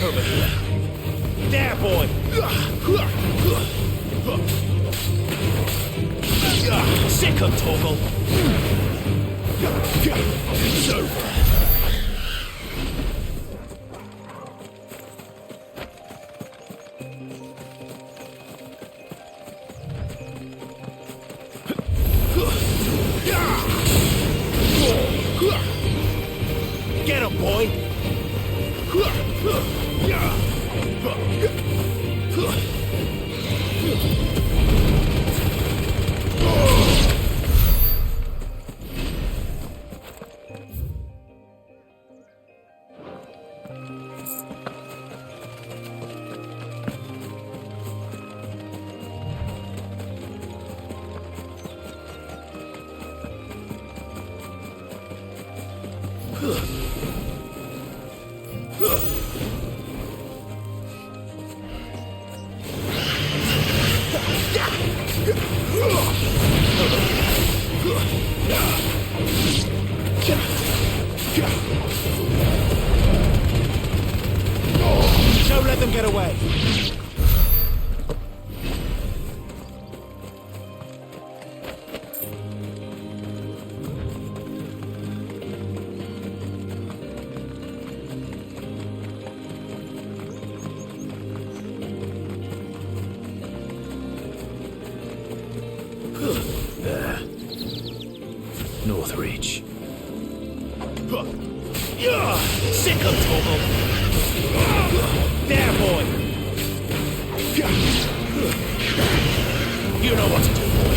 Over here. There, boy! Sick of Toggle! It's over. Get him, boy! Don't let them get away. Northreach. Sick of Toggle! There, boy! You know what to do, boy!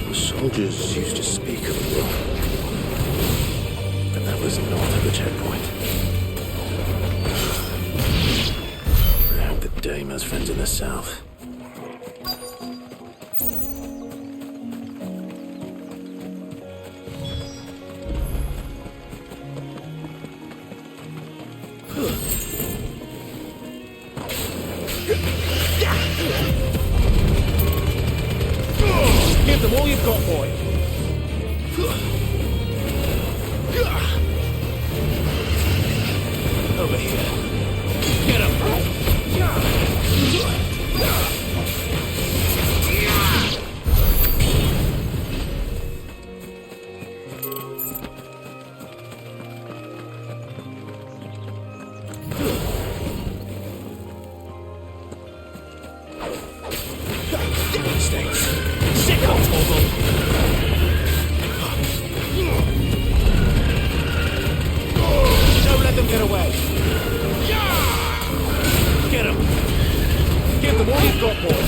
The soldiers used to speak of war, but that was north of the checkpoint. I hope that Dame has friends in the south. Give them all you've got, boy! Over here. Get him! States. Sick of Toggle! Don't let them get away! Get him! Give them all you've got, boy!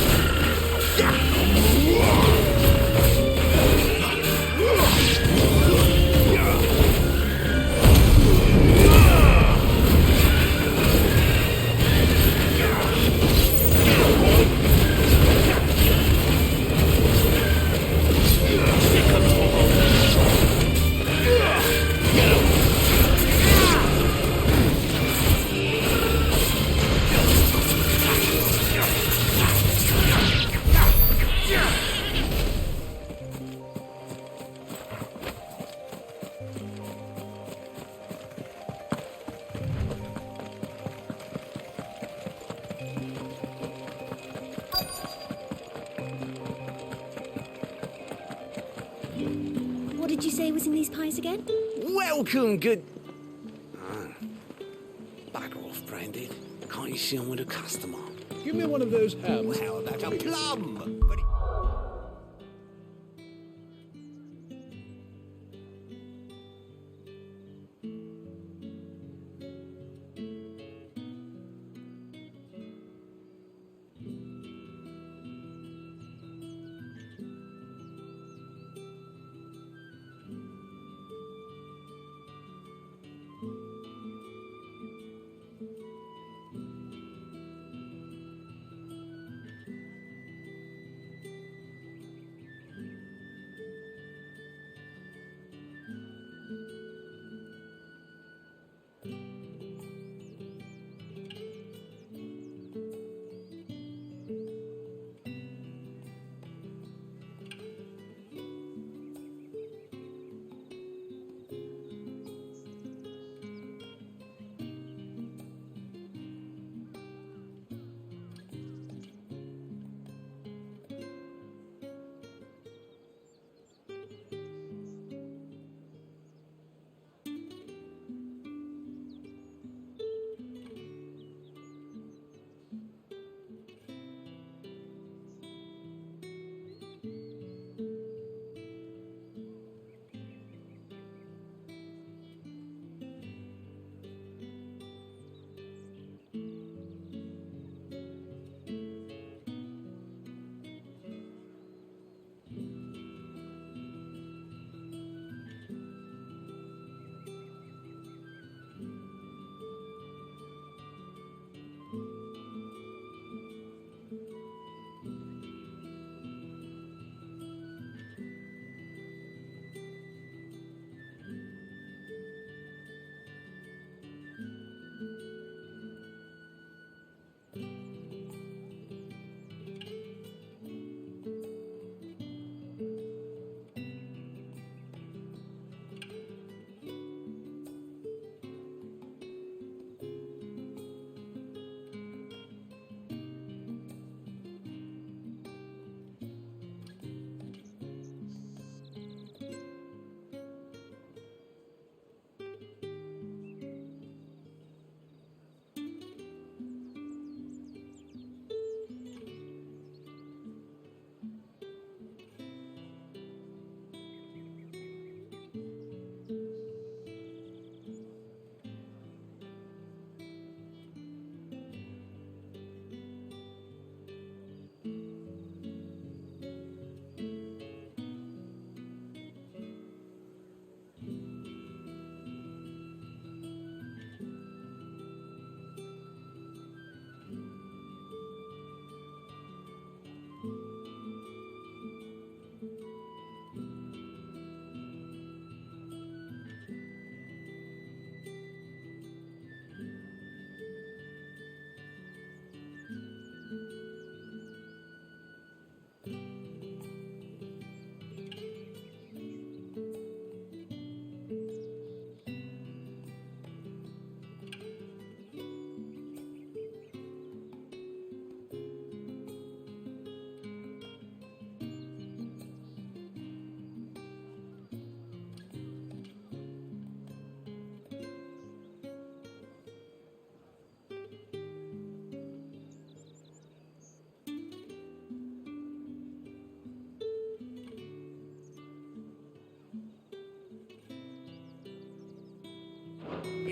What did you say was in these pies again? Welcome, good... Bugger off, Branded. Can't you see I'm with a customer? Give me one of those hams. Well, how about a plum? But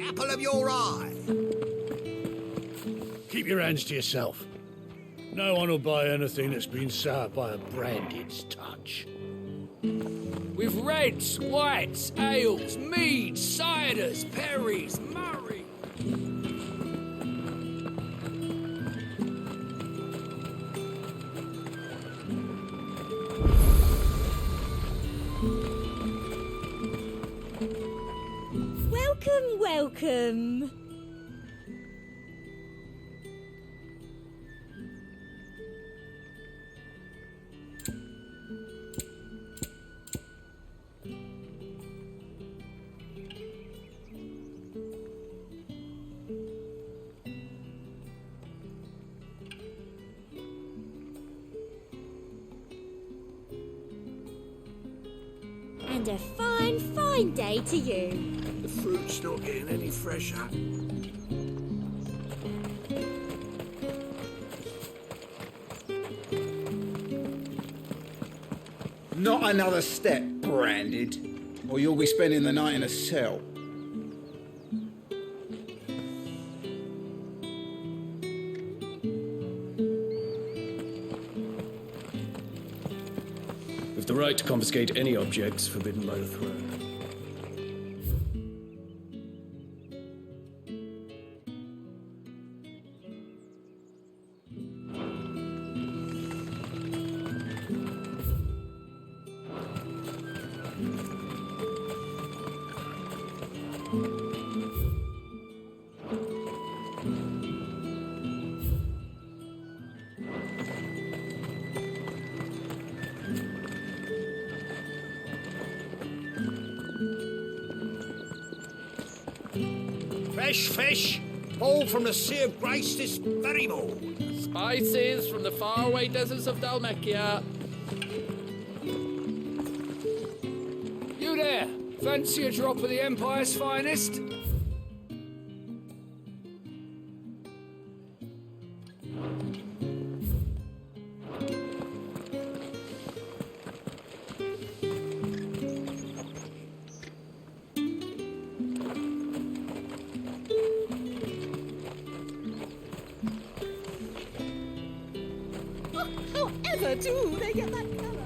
apple of your eye. Keep your hands to yourself. No one will buy anything that's been soured by a branded's touch. With reds, whites, ales, meads, ciders, perries, murray. Welcome, welcome. And a fine, fine day to you. The fruit's not getting any fresher. Not another step, branded, or you'll be spending the night in a cell. With the right to confiscate any objects forbidden by the throne. Fresh fish, hauled from the Sea of Grace this very morning. Spices from the faraway deserts of Dalmacia. You there, fancy a drop of the Empire's finest? However do they get that colour?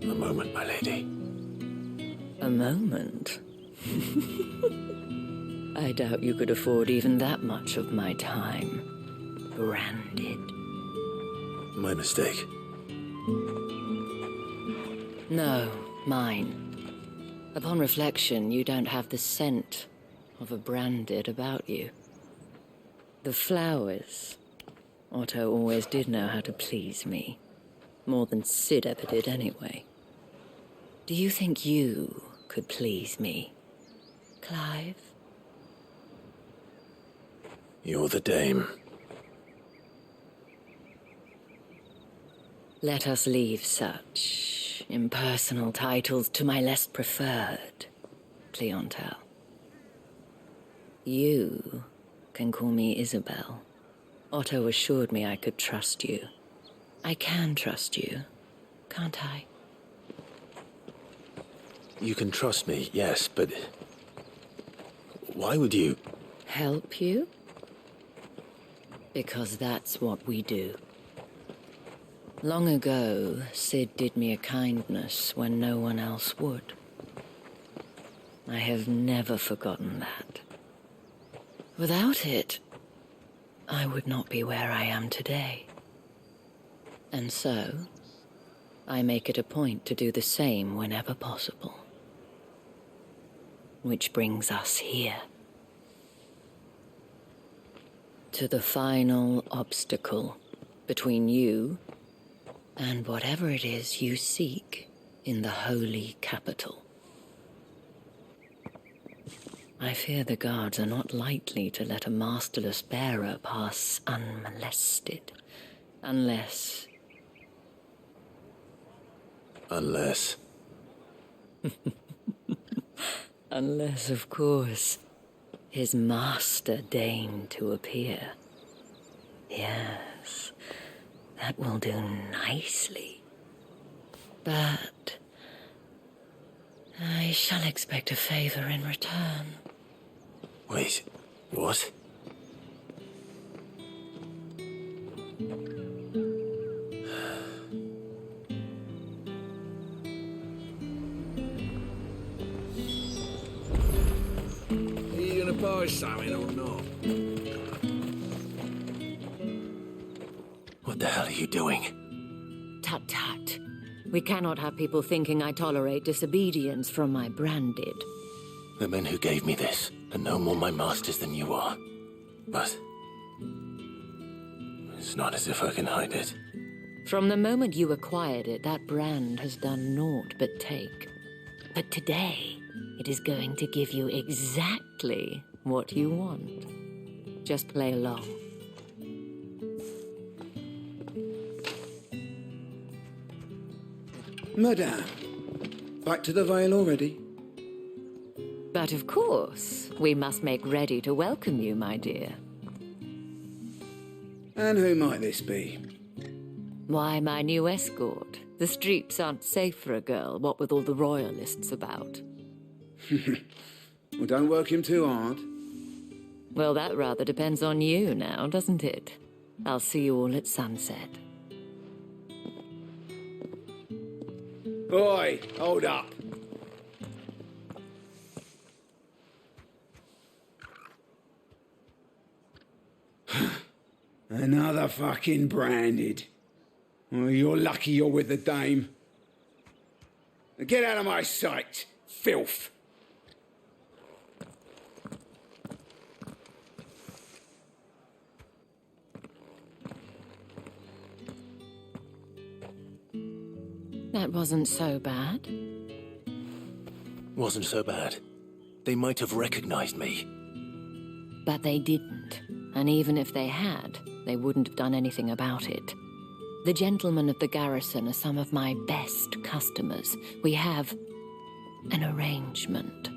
A moment, my lady. A moment? I doubt you could afford even that much of my time. Branded. My mistake. No, mine. Upon reflection, you don't have the scent of a branded about you. The flowers. Otto always did know how to please me. More than Sid ever did anyway. Do you think you could please me, Clive? You're the dame. Let us leave such impersonal titles to my less preferred clientele. You can call me Isabel. Otto assured me I could trust you. I can trust you, can't I? You can trust me, yes, but why would you? Help you? Because that's what we do. Long ago, Sid did me a kindness when no one else would. I have never forgotten that. Without it, I would not be where I am today. And so, I make it a point to do the same whenever possible. Which brings us here. To the final obstacle between you and whatever it is you seek in the holy capital. I fear the guards are not likely to let a masterless bearer pass unmolested, unless... Unless... Unless, of course, his master deigned to appear. Yes, That will do nicely. But I shall expect a favor in return. Wait, what? Are you gonna buy something or not? What the hell are you doing? Tut tut. We cannot have people thinking I tolerate disobedience from my branded. The men who gave me this are no more my masters than you are. But it's not as if I can hide it. From the moment you acquired it, that brand has done naught but take. But today, it is going to give you exactly what you want. Just play along. Madame, back to the Vale already? But of course, we must make ready to welcome you, my dear. And who might this be? Why, my new escort. The streets aren't safe for a girl, what with all the royalists about. Well, don't work him too hard. Well, that rather depends on you now, doesn't it? I'll see you all at sunset. Oi, hold up. Another fucking branded. Well, you're lucky you're with the dame. Now get out of my sight, filth. That wasn't so bad. Wasn't so bad. They might have recognized me. But they didn't. And even if they had, they wouldn't have done anything about it. The gentlemen of the garrison are some of my best customers. We have an arrangement,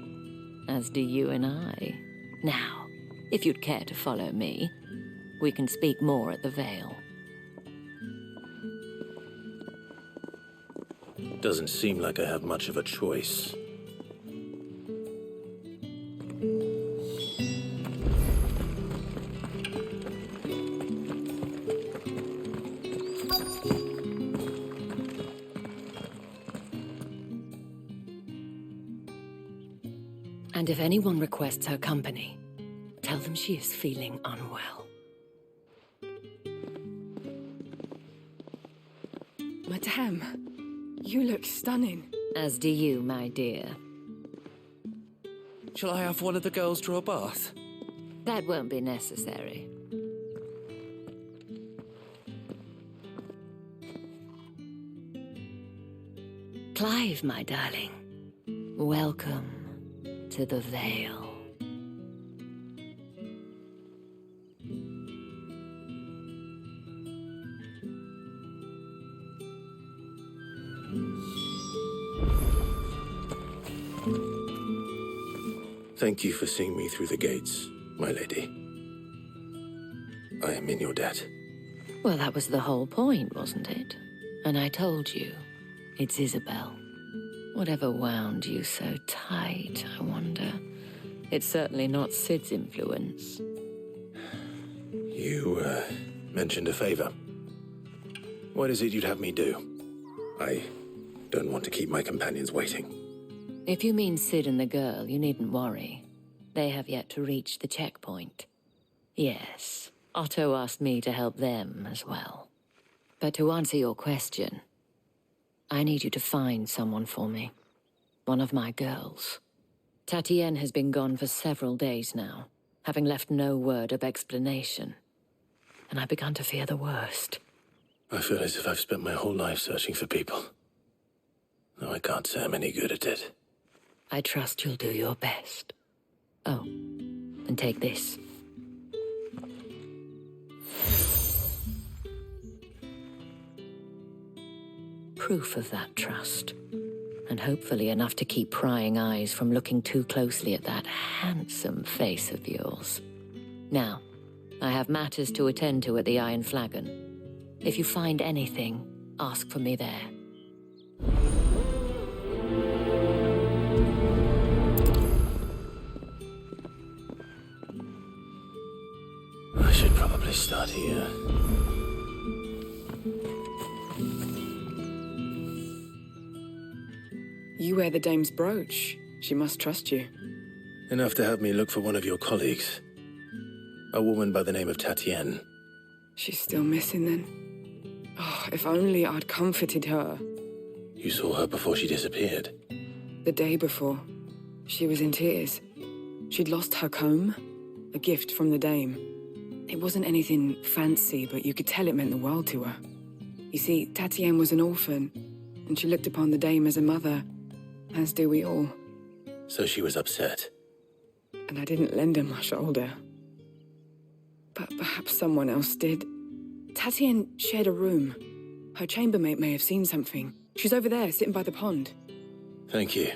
as do you and I. Now, if you'd care to follow me, we can speak more at the Vale. Doesn't seem like I have much of a choice. And if anyone requests her company, tell them she is feeling unwell. Madame, you look stunning. As do you, my dear. Shall I have one of the girls draw a bath? That won't be necessary. Clive, my darling, welcome to the Vale. Thank you for seeing me through the gates, my lady. I am in your debt. Well, that was the whole point, wasn't it? And I told you, it's Isabel. Whatever wound you so tight, I wonder. It's certainly not Sid's influence. You, mentioned a favor. What is it you'd have me do? I don't want to keep my companions waiting. If you mean Sid and the girl, you needn't worry. They have yet to reach the checkpoint. Yes, Otto asked me to help them as well. But to answer your question, I need you to find someone for me. One of my girls. Tatienne has been gone for several days now, having left no word of explanation. And I've begun to fear the worst. I feel as if I've spent my whole life searching for people. Though I can't say I'm any good at it. I trust you'll do your best. Oh, and take this. Proof of that trust. And hopefully enough to keep prying eyes from looking too closely at that handsome face of yours. Now, I have matters to attend to at the Iron Flagon. If you find anything, ask for me there. I should probably start here. You wear the dame's brooch. She must trust you. Enough to have me look for one of your colleagues. A woman by the name of Tatienne. She's still missing then. Oh, if only I'd comforted her. You saw her before she disappeared. The day before, she was in tears. She'd lost her comb, a gift from the dame. It wasn't anything fancy, but you could tell it meant the world to her. You see, Tatienne was an orphan, and she looked upon the dame as a mother, as do we all. So she was upset. And I didn't lend her my shoulder. But perhaps someone else did. Tatienne shared a room. Her chambermaid may have seen something. She's over there, sitting by the pond. Thank you.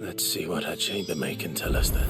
Let's see what her chambermaid can tell us then.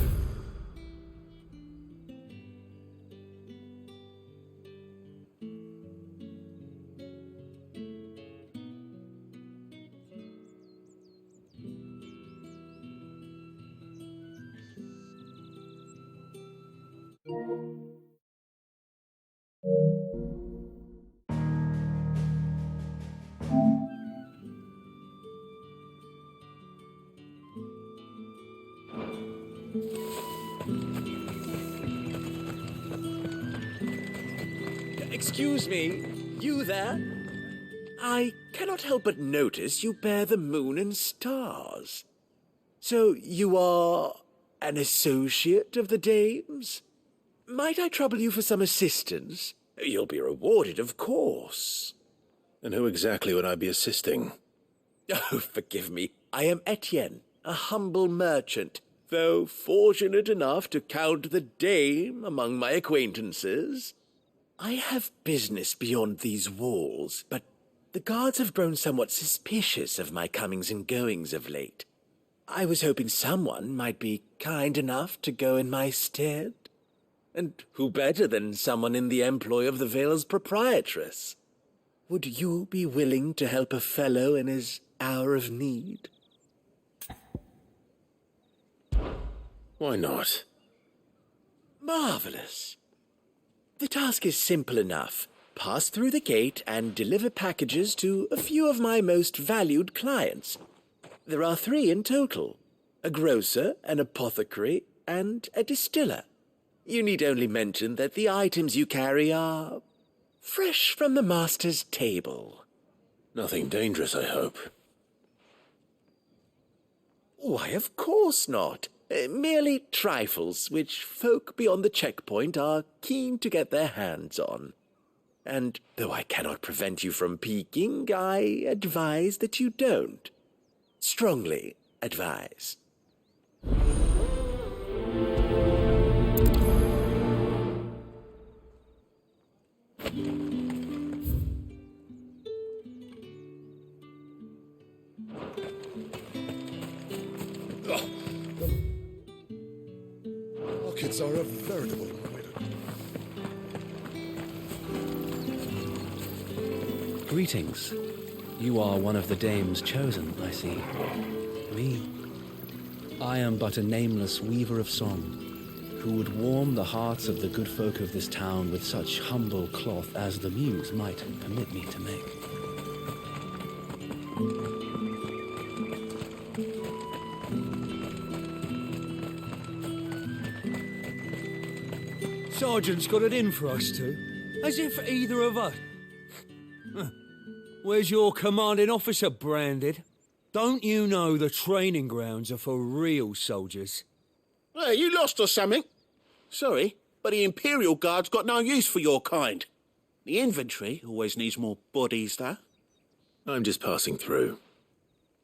Excuse me, you there? I cannot help but notice you bear the moon and stars. So you are an associate of the dame's? Might I trouble you for some assistance? You'll be rewarded, of course. And who exactly would I be assisting? Oh, forgive me. I am Etienne, a humble merchant, though fortunate enough to count the dame among my acquaintances. I have business beyond these walls, but the guards have grown somewhat suspicious of my comings and goings of late. I was hoping someone might be kind enough to go in my stead. And who better than someone in the employ of the Vale's proprietress? Would you be willing to help a fellow in his hour of need? Why not? Marvelous. The task is simple enough. Pass through the gate and deliver packages to a few of my most valued clients. There are 3 in total: a grocer, an apothecary, and a distiller. You need only mention that the items you carry are fresh from the master's table. Nothing dangerous, I hope. Why, of course not. Merely trifles which folk beyond the checkpoint are keen to get their hands on. And though I cannot prevent you from peeking, I advise that you don't. Strongly advise. Markets are a veritable nightmare. Greetings. You are one of the dame's chosen, I see. Me? I am but a nameless weaver of song, who would warm the hearts of the good folk of this town with such humble cloth as the muse might permit me to make. Sergeant's got it in for us two, as if either of us... Where's your commanding officer branded? Don't you know the training grounds are for real soldiers? Hey, you lost or something? Sorry, but the Imperial Guard's got no use for your kind. The infantry always needs more bodies, though. I'm just passing through.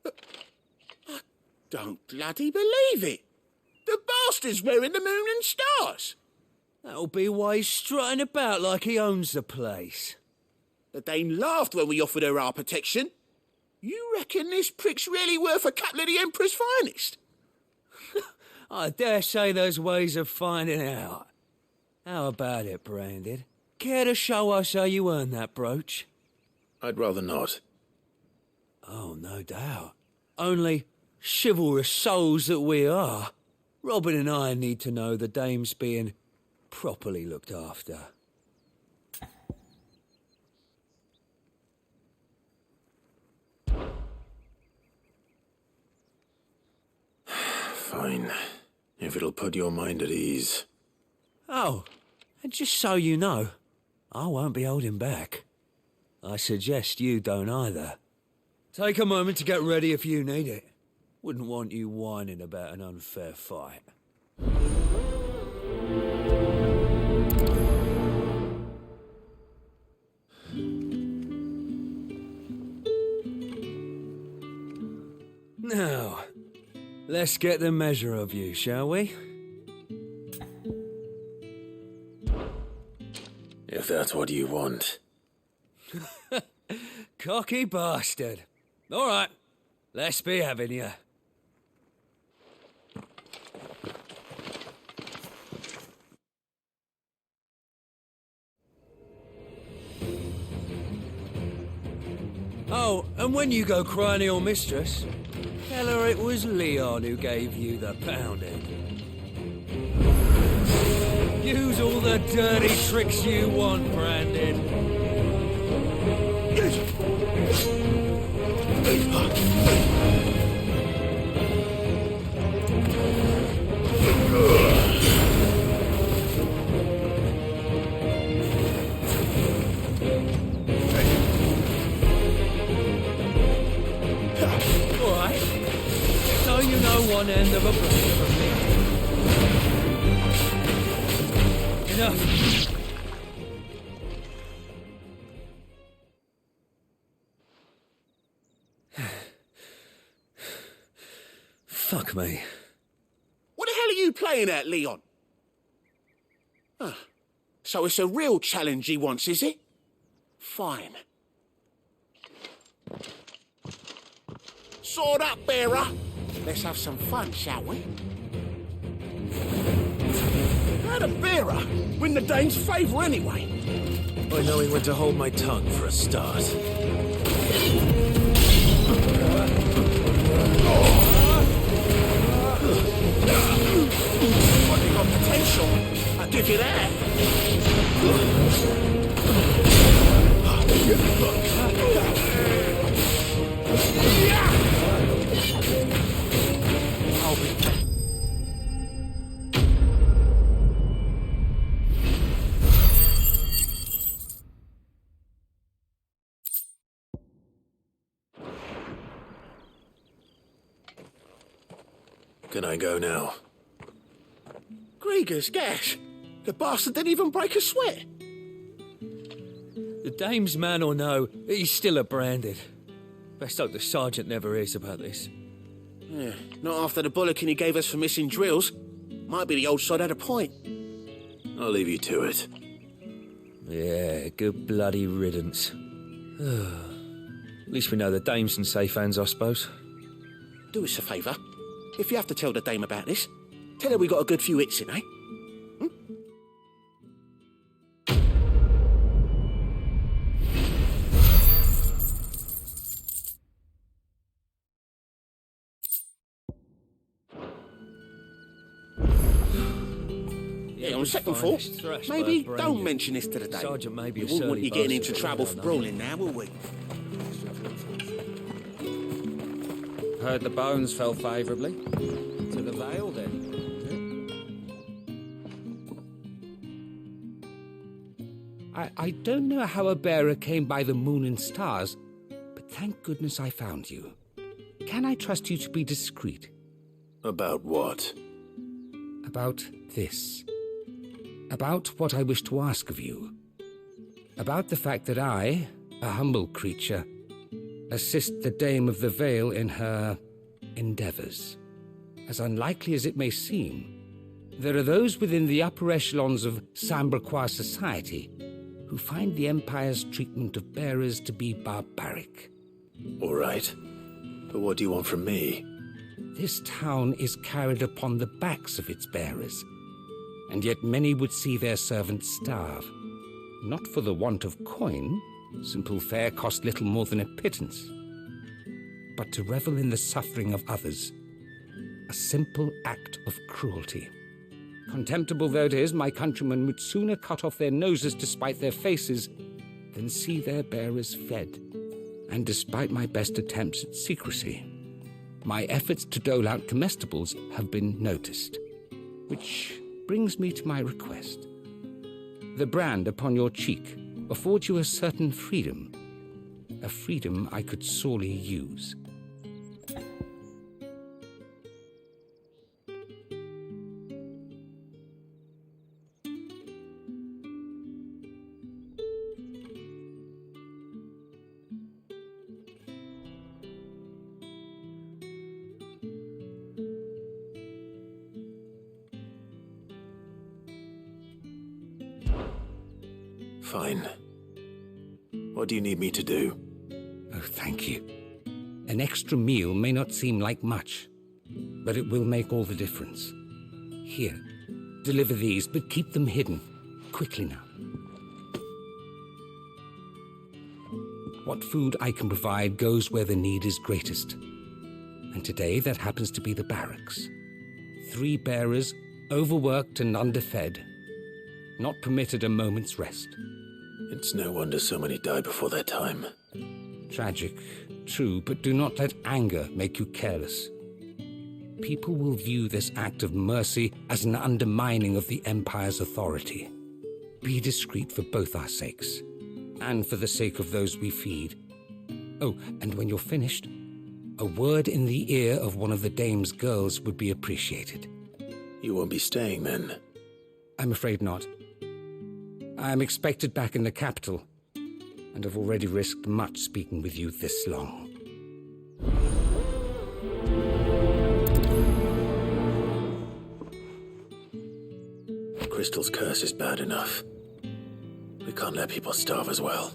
I don't bloody believe it. The bastard's wearing the moon and stars. That'll be why he's strutting about like he owns the place. The dame laughed when we offered her our protection. You reckon this prick's really worth a couple of the Emperor's finest? I dare say there's ways of finding out. How about it, Branded? Care to show us how you earned that brooch? I'd rather not. Oh, no doubt. Only, chivalrous souls that we are, Robin and I need to know the dame's being properly looked after. Fine. If it'll put your mind at ease. Oh, and just so you know, I won't be holding back. I suggest you don't either. Take a moment to get ready if you need it. Wouldn't want you whining about an unfair fight. Now, let's get the measure of you, shall we? If that's what you want. Cocky bastard. All right, let's be having you. Oh, and when you go crying to your mistress, tell her it was Leon who gave you the pounding. Use all the dirty tricks you want, Brandon. All right. So you know one end of a blade from me. Enough. Fuck me. What the hell are you playing at, Leon? So it's a real challenge he wants, is it? Fine. Sword up, bearer. Let's have some fun, shall we? How'd a bearer win the dame's favour anyway? By knowing when to hold my tongue for a start. What, you got potential? I'll give you that. I'll be back. Can I go now? Grieger's gas. The bastard didn't even break a sweat. The dame's man or no, he's still a branded. Best hope the sergeant never hears about this. Yeah, not after the bullocking he gave us for missing drills. Might be the old sod had a point. I'll leave you to it. Yeah, good bloody riddance. At least we know the dame's in safe hands, I suppose. Do us a favour. If you have to tell the dame about this, tell her we got a good few hits in, eh? Yeah, on second thought, maybe don't mention this to the dame. Sergeant may be We a wouldn't want surly you getting bastard, into trouble I for don't know. brawling now, will we? Heard the bones fell favourably. To the Vale, then. I don't know how a bearer came by the moon and stars, but thank goodness I found you. Can I trust you to be discreet? About what? About this. About what I wish to ask of you. About the fact that I, a humble creature, assist the Dame of the Vale in her endeavours. As unlikely as it may seem, there are those within the upper echelons of Samberquois society who find the Empire's treatment of bearers to be barbaric. All right. But what do you want from me? This town is carried upon the backs of its bearers, and yet many would see their servants starve. not for the want of coin, simple fare cost little more than a pittance, but to revel in the suffering of others, a simple act of cruelty. Contemptible though it is, my countrymen would sooner cut off their noses to spite their faces than see their bearers fed. And despite my best attempts at secrecy, my efforts to dole out comestibles have been noticed. Which brings me to my request. The brand upon your cheek affords you a certain freedom, a freedom I could sorely use. Fine. What do you need me to do? Oh, thank you. An extra meal may not seem like much, but it will make all the difference. Here, deliver these, but keep them hidden. Quickly now. What food I can provide goes where the need is greatest. And today that happens to be the barracks. 3 bearers, overworked and underfed, not permitted a moment's rest. It's no wonder so many die before their time. Tragic, true, but do not let anger make you careless. People will view this act of mercy as an undermining of the Empire's authority. Be discreet for both our sakes, and for the sake of those we feed. Oh, and when you're finished, a word in the ear of one of the dame's girls would be appreciated. You won't be staying then? I'm afraid not. I am expected back in the capital, and have already risked much speaking with you this long. Crystal's curse is bad enough. We can't let people starve as well.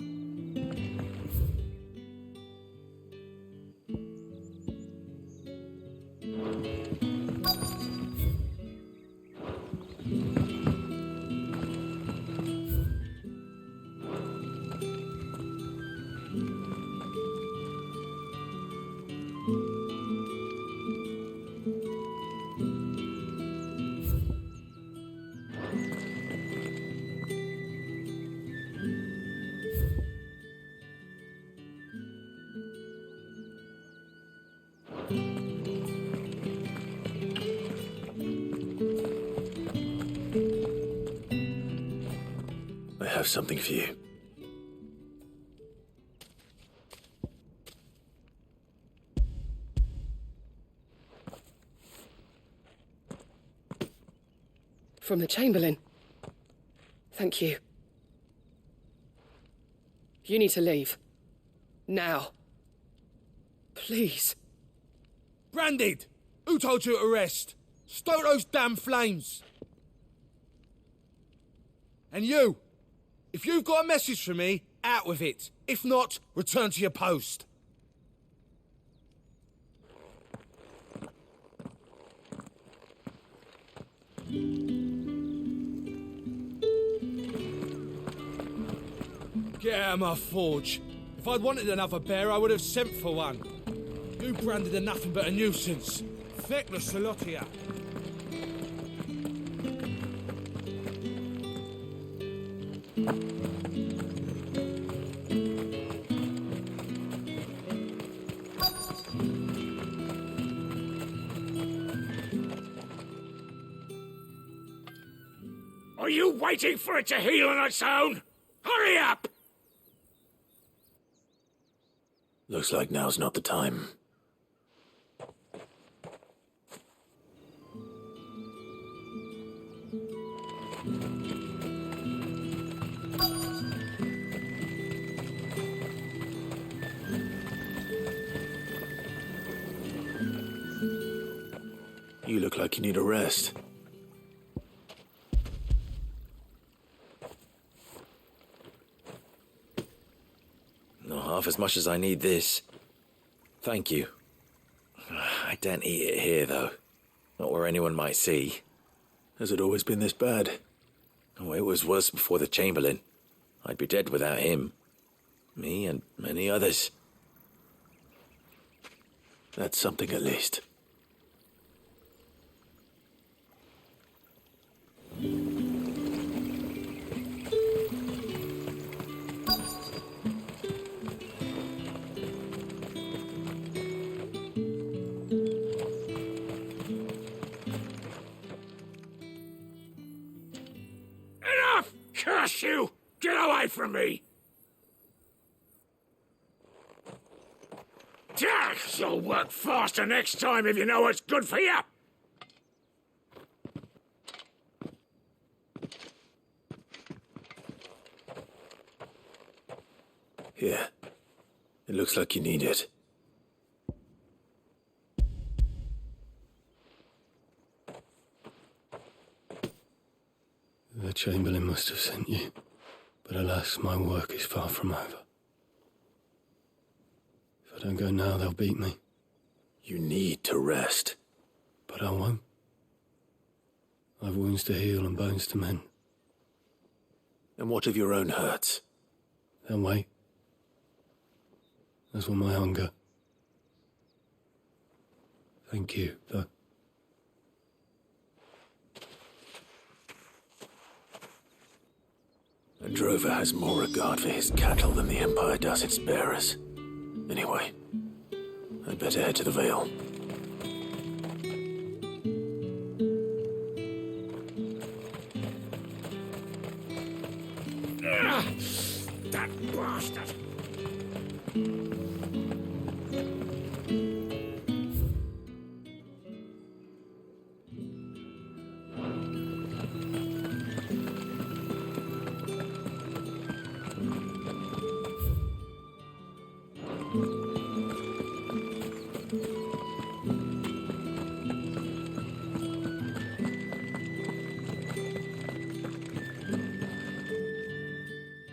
I have something for you. From the Chamberlain. Thank you. You need to leave. Now. Please. Branded! Who told you to rest? Stoke those damn flames! And you! If you've got a message for me, out with it. If not, return to your post. Get out of my forge. If I'd wanted another bear, I would have sent for one. You branded are nothing but a nuisance. Feckless Salotia. Are you waiting for it to heal on its own? Hurry up! Looks like now's not the time. You look like you need a rest. Not half as much as I need this. Thank you. I daren't eat it here, though. Not where anyone might see. Has it always been this bad? Oh, it was worse before the Chamberlain. I'd be dead without him. Me and many others. That's something at least. Enough! Curse you! Get away from me! You'll work faster next time if you know what's good for you! Here. It looks like you need it. The Chamberlain must have sent you, but alas, my work is far from over. If I don't go now, they'll beat me. You need to rest. But I won't. I've wounds to heal and bones to mend. And what of your own hurts? They'll wait. As will my hunger. Thank you, though. A drover has more regard for his cattle than the Empire does its bearers. Anyway, I'd better head to the Vale. That bastard!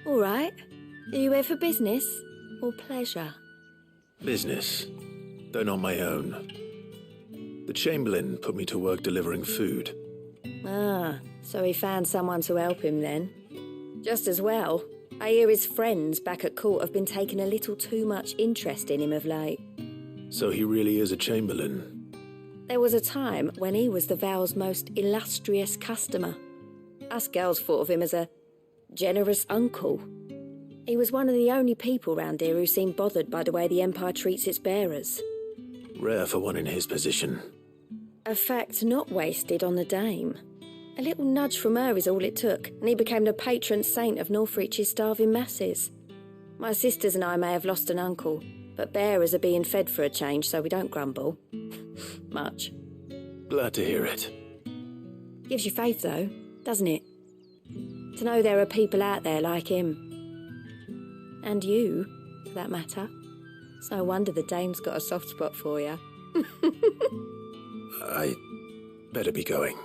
All right. Are you here for business or pleasure? Business, though not my own. The Chamberlain put me to work delivering food. Ah, so he found someone to help him then. Just as well. I hear his friends back at court have been taking a little too much interest in him of late. So he really is a Chamberlain. There was a time when he was the Vale's most illustrious customer. Us girls thought of him as a generous uncle. He was one of the only people round here who seemed bothered by the way the Empire treats its bearers. Rare for one in his position. A fact not wasted on the dame. A little nudge from her is all it took, and he became the patron saint of Northreach's starving masses. My sisters and I may have lost an uncle, but bearers are being fed for a change, so we don't grumble. Much. Glad to hear it. Gives you faith, though, doesn't it? To know there are people out there like him. And you, for that matter. It's no wonder the dame's got a soft spot for you. I better be going.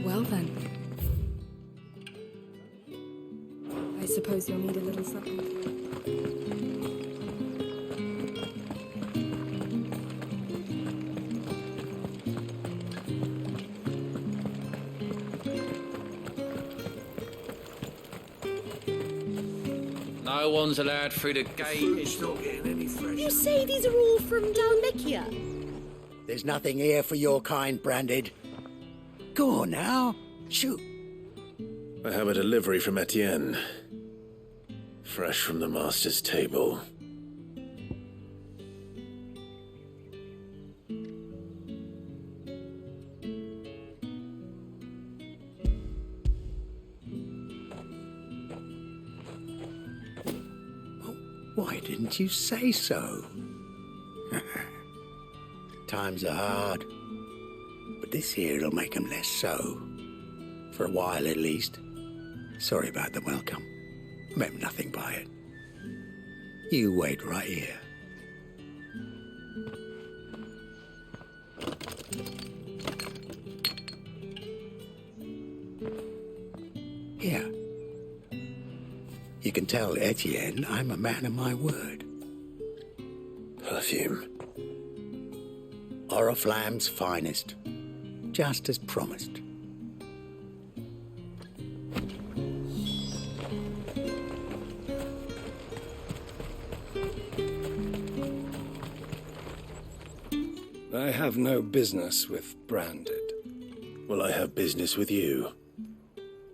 Well then. I suppose you'll need a little something. No one's allowed through the gate. It's not getting any fresher. You say these are all from Dalmekia? There's nothing here for your kind, Branded. Go on now. Shoot. I have a delivery from Etienne. Fresh from the master's table. Why didn't you say so? Times are hard, but this here'll make 'em less so. For a while, at least. Sorry about the welcome. Meant nothing by it. You wait right here. You can tell Etienne I'm a man of my word. Perfume. Oriflamme's finest. Just as promised. I have no business with Branded. Well, I have business with you.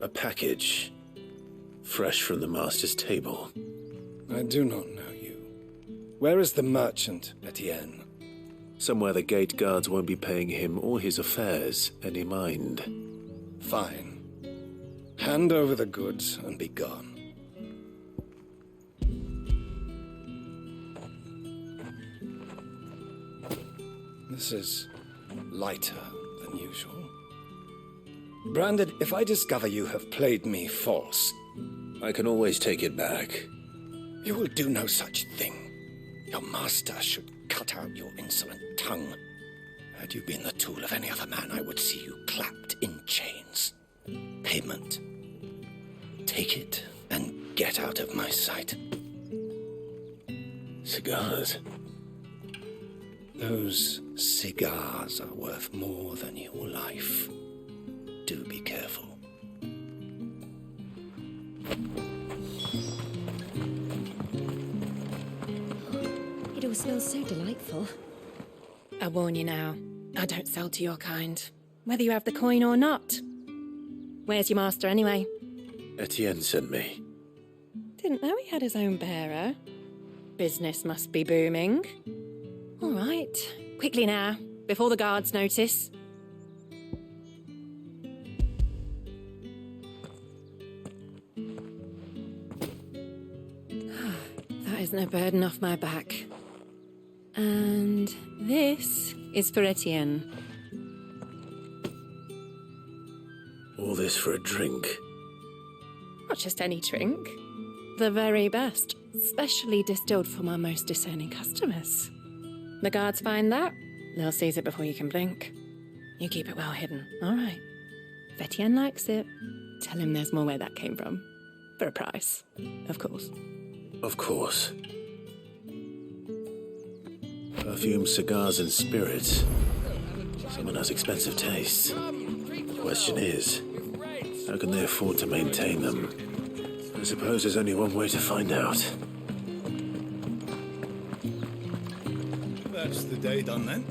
A package. Fresh from the master's table. I do not know you. Where is the merchant, Etienne? Somewhere the gate guards won't be paying him or his affairs any mind. Fine. Hand over the goods and be gone. This is lighter than usual. Branded, if I discover you have played me false... I can always take it back. You will do no such thing. Your master should cut out your insolent tongue. Had you been the tool of any other man, I would see you clapped in chains. Payment. Take it and get out of my sight. Cigars? Those cigars are worth more than your life. Do be careful. It all smells so delightful. I warn you now, I don't sell to your kind, whether you have the coin or not. Where's your master anyway? Etienne sent me. Didn't know he had his own bearer. Business must be booming. All right, quickly now, before the guards notice. That is no burden off my back. And this is for Etienne. All this for a drink? Not just any drink. The very best, specially distilled for my most discerning customers. The guards find that, they'll seize it before you can blink. You keep it well hidden, all right? If Etienne likes it, tell him there's more where that came from. For a price, of course. Of course. Perfume, cigars, and spirits. Someone has expensive tastes. The question is, how can they afford to maintain them? I suppose there's only one way to find out. That's the day done then.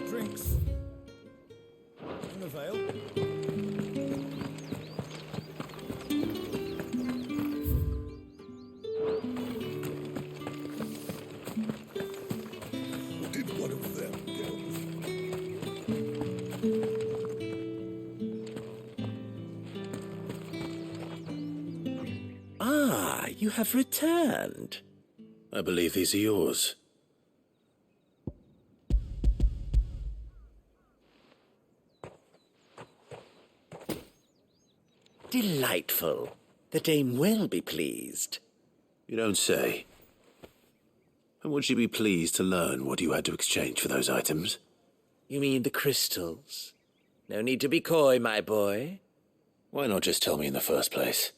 Drinks. And a veil. Did one of them go? Ah, you have returned. I believe these are yours. Delightful. The dame will be pleased. You don't say. And would she be pleased to learn what you had to exchange for those items? You mean the crystals? No need to be coy, my boy. Why not just tell me in the first place?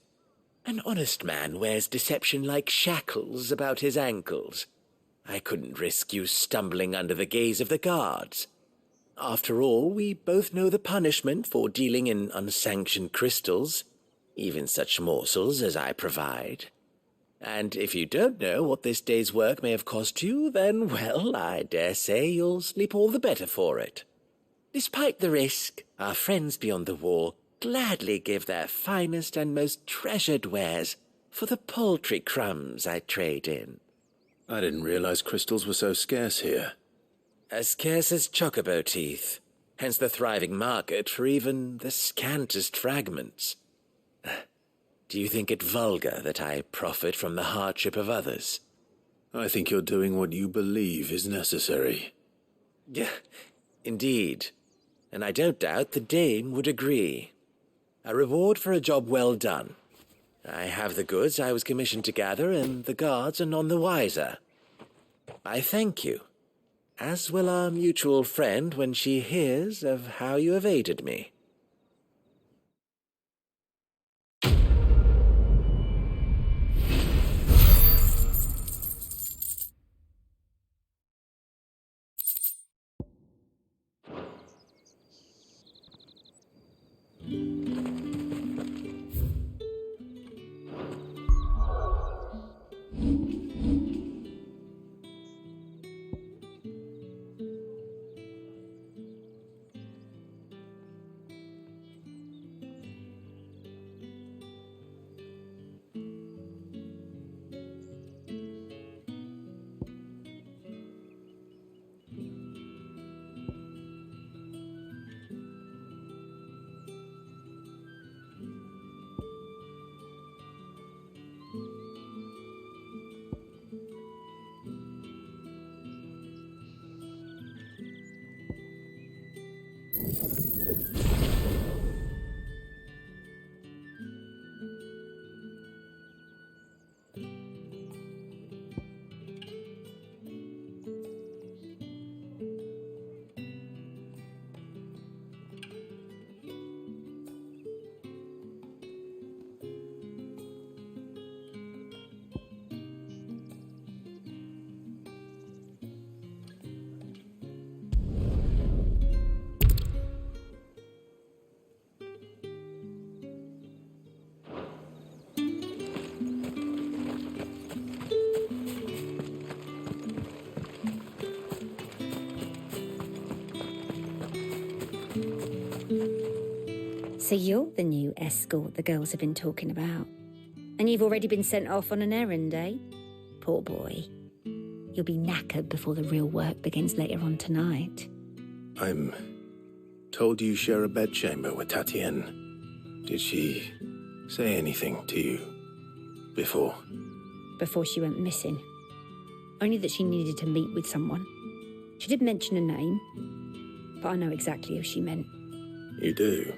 An honest man wears deception like shackles about his ankles. I couldn't risk you stumbling under the gaze of the guards. After all, we both know the punishment for dealing in unsanctioned crystals, even such morsels as I provide. And if you don't know what this day's work may have cost you, then, well, I dare say you'll sleep all the better for it. Despite the risk, our friends beyond the wall gladly give their finest and most treasured wares for the paltry crumbs I trade in. I didn't realize crystals were so scarce here. As scarce as chocobo teeth, hence the thriving market for even the scantest fragments. Do you think it vulgar that I profit from the hardship of others? I think you're doing what you believe is necessary. Yeah, indeed. And I don't doubt the dame would agree. A reward for a job well done. I have the goods I was commissioned to gather, and the guards are none the wiser. I thank you, as will our mutual friend when she hears of how you have aided me. So you're the new escort the girls have been talking about. And you've already been sent off on an errand, eh? Poor boy. You'll be knackered before the real work begins later on tonight. I'm told you share a bedchamber with Tatienne. Did she say anything to you before? Before she went missing. Only that she needed to meet with someone. She did mention a name, but I know exactly who she meant. You do?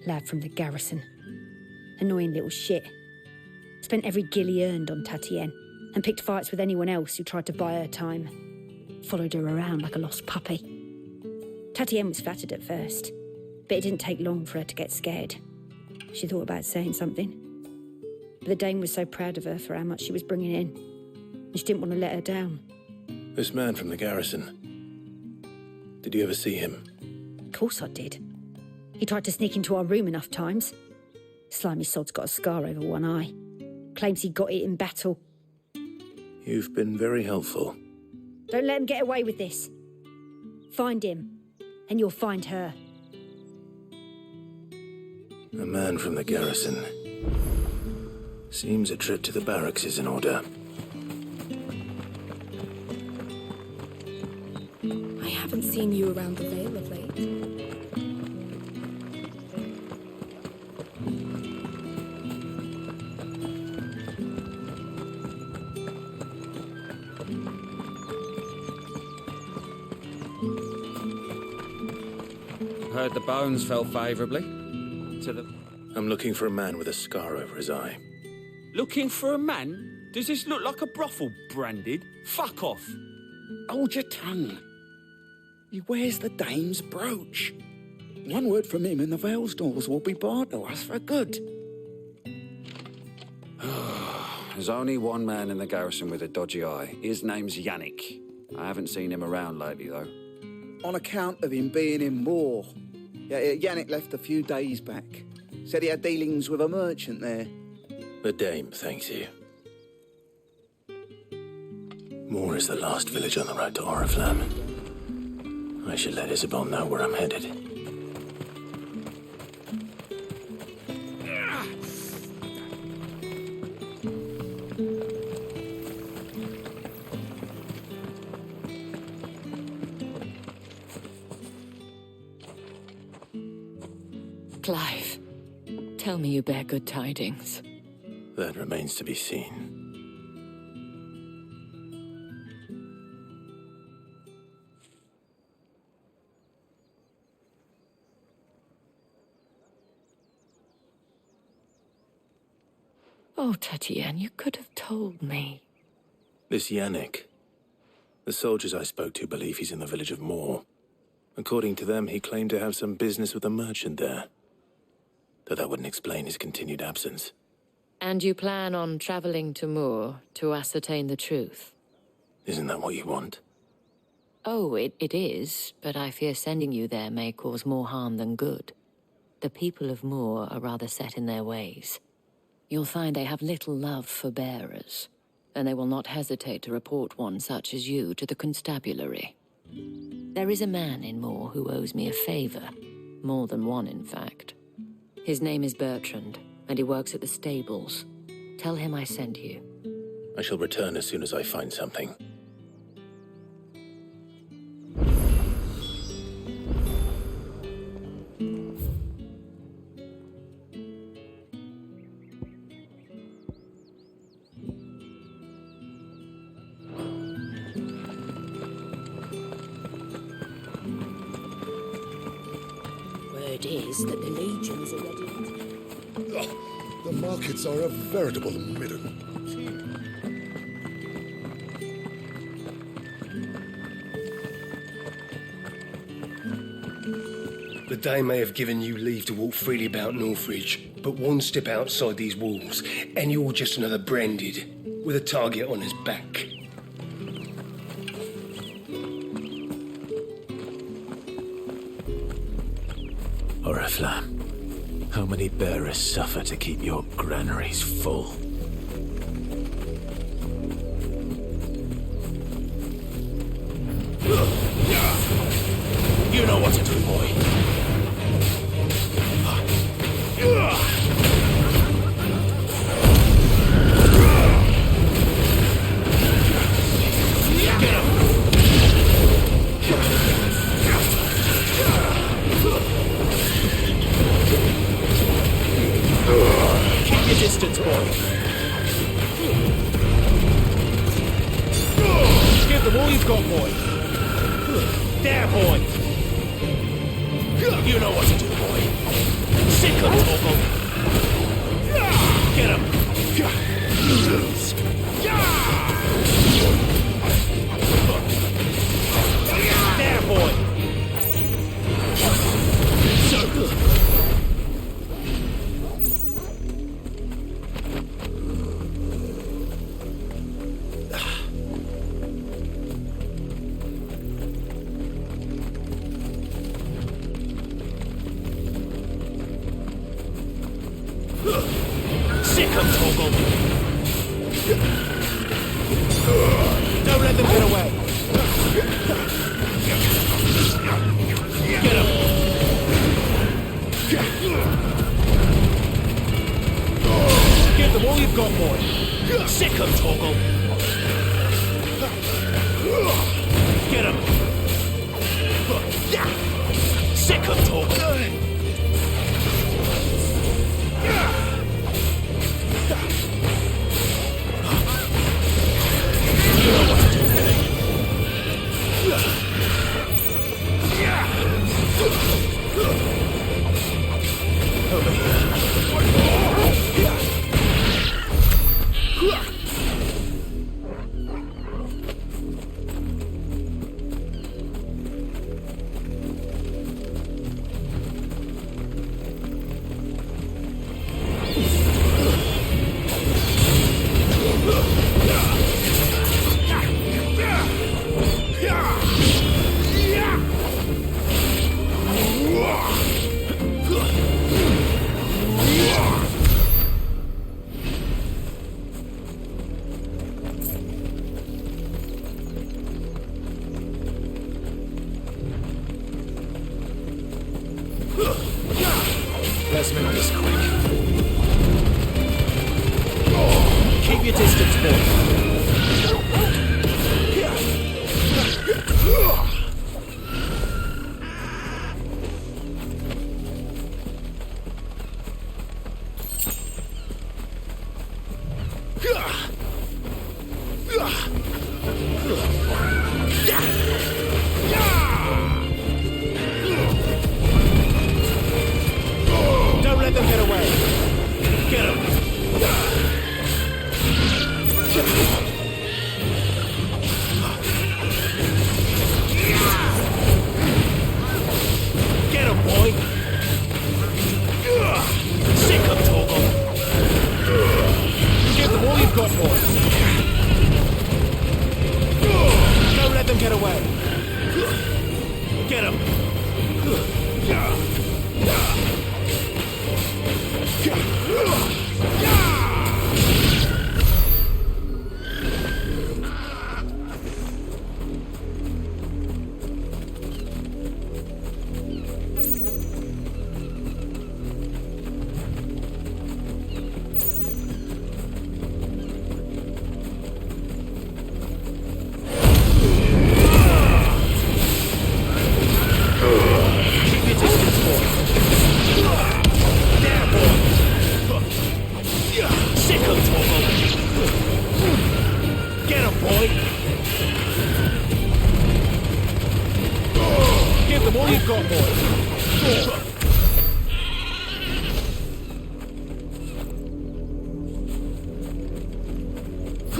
Lad from the garrison. Annoying little shit. Spent every guil he earned on Tatienne and picked fights with anyone else who tried to buy her time. Followed her around like a lost puppy. Tatienne was flattered at first, but it didn't take long for her to get scared. She thought about saying something. But the dame was so proud of her for how much she was bringing in, and she didn't want to let her down. This man from the garrison. Did you ever see him? Of course I did. He tried to sneak into our room enough times. Slimy sod's got a scar over one eye. Claims he got it in battle. You've been very helpful. Don't let him get away with this. Find him, and you'll find her. A man from the garrison. Seems a trip to the barracks is in order. I haven't seen you around the Vale of late. Heard the bones fell favourably to the... I'm looking for a man with a scar over his eye. Looking for a man? Does this look like a brothel, Branded? Fuck off. Hold your tongue. He wears the dame's brooch. One word from him and the Vale's doors will be barred to us for good. There's only one man in the garrison with a dodgy eye. His name's Yannick. I haven't seen him around lately, though. On account of him being in war. Yeah, Yannick left a few days back. Said he had dealings with a merchant there. The dame thanks you. Moor is the last village on the road to Oriflamme. I should let Isabel know where I'm headed. Clive, tell me you bear good tidings. That remains to be seen. Oh, Tatienne, you could have told me. This Yannick. The soldiers I spoke to believe he's in the village of Moor. According to them, he claimed to have some business with a merchant there. Though that wouldn't explain his continued absence. And you plan on traveling to Moor to ascertain the truth? Isn't that what you want? Oh, it is, but I fear sending you there may cause more harm than good. The people of Moor are rather set in their ways. You'll find they have little love for bearers, and they will not hesitate to report one such as you to the constabulary. There is a man in Moor who owes me a favor, more than one in fact. His name is Bertrand, and he works at the stables. Tell him I sent you. I shall return as soon as I find something. it is that the legions are ready. The markets are a veritable midden. The Dame may have given you leave to walk freely about Northridge, but one step outside these walls, and you're just another branded, with a target on his back. Oriflamme, how many bearers suffer to keep your granaries full? You know what to do, boy. Keep your distance, boy. Give them all you've got, boy. There, boy. You know what to do, boy. Sick of Togo. Get him. There, boy. Sick of Togo. Don't let them get away. Get him. Give them all you've got, boy. Sick of Togo. Get him. Sick of Togo. Let's make this quick. Keep your distance, boy. Don't let them get away. Get him. Get him, boy. Sick of Togo. Give them all you've got, boy. Don't let them get away. Get him. Give them all you've got, boy.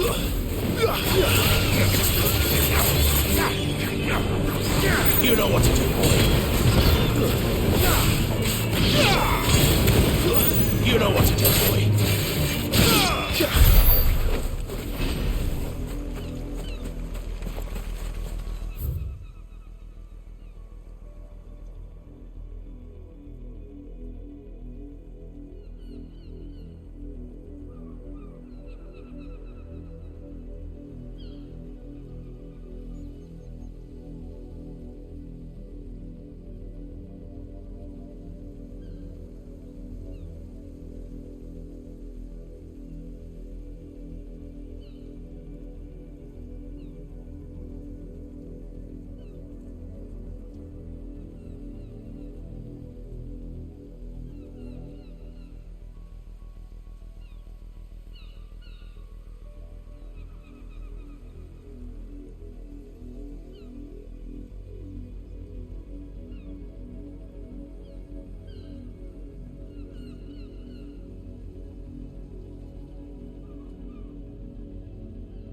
You know what to do, boy. You know what to do, boy.